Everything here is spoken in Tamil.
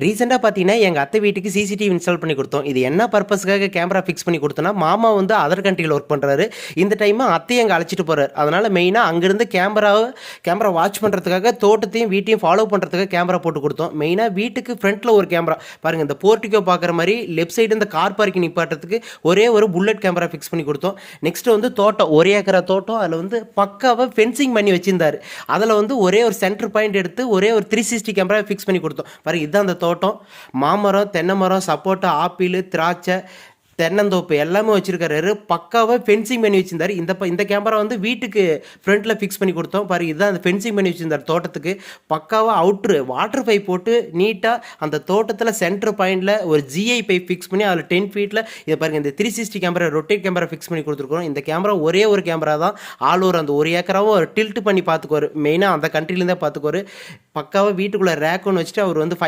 ரீசெண்டா பார்த்தீங்கன்னா, எங்க அத்தை வீட்டுக்கு சிசிடிவி இன்ஸ்டால் பண்ணி குடுத்தோம். இது என்ன பர்ப்பஸ்க்காக கேமரா ஃபிக்ஸ் பண்ணி குடுத்தோம்னா, மாமா வந்து அதர் கண்ட்ரில ஒர்க் பண்றாரு. இந்த டைமு அத்தைய அங்க அழைச்சிட்டு போறாரு. அதனால மெயினா அங்கிருந்து கேமரா வாட்ச் பண்றதுக்காக தோட்டத்தையும், வீட்டையும் ஃபாலோ பண்றதுக்காக கேமரா போட்டு குடுத்தோம். மெயினா வீட்டுக்கு ஃப்ரண்ட்ல ஒரு கேமரா. பாருங்க இந்த போர்டிகோ பார்க்குற மாரி லெஃப்ட் சைடு இந்த கார் பார்க்கிங் நிப்பாட்டுறதுக்கு ஒரே ஒரு புல்லட் கேமரா ஃபிக்ஸ் பண்ணி குடுத்தோம். நெக்ஸ்ட் வந்து தோட்டம். 1 ஏக்கரா தோட்டம். அதுல வந்து பக்காவா ஃபென்சிங் பண்ணி வச்சிருந்தாரு. அதுல வந்து ஒரே ஒரு சென்டர் பாயிண்ட் எடுத்து ஒரே ஒரு 360 கேமரா ஃபிக்ஸ் பண்ணி குடுத்தோம். பாருங்க இதான் அந்த தோட்டம். மாமரம், தென்னை மரம், சப்போட்டா, ஆப்பிள், திராட்சை, தென்னந்தோப்பு எல்லாமே வச்சிருக்காரு. பக்காவாக ஃபென்சிங் பண்ணி வச்சிருந்தாரு. இந்த கேமரா வந்து வீட்டுக்கு ஃப்ரண்ட்டில் ஃபிக்ஸ் பண்ணி கொடுத்தோம். பாரு இதுதான் அந்த ஃபென்சிங் பண்ணி வச்சிருந்தார் தோட்டத்துக்கு. பக்காவாக அவுட்ரு வாட்டர் பைப் போட்டு நீட்டாக அந்த தோட்டத்தில் சென்டர் பாயிண்டில் ஒரு ஜிஐ பைப் ஃபிக்ஸ் பண்ணி அதில் 10 ஃபீட்டில் இதை பாருங்கள் இந்த 360 கேமரா ரொட்டேட் கேமரா ஃபிக்ஸ் பண்ணி கொடுத்துருக்கோம். இந்த கேமரா ஒரே ஒரு கேமரா தான் ஆல் ஓவர் அந்த 1 ஏக்கராவும் அவர் டில்ட் பண்ணி பார்த்துக்குவார். மெயினாக அந்த கண்ட்ரிலேருந்தே பார்த்துக்குவார். பக்காவாக வீட்டுக்குள்ளே ரேக் ஒன்று வச்சுட்டு அவர் வந்து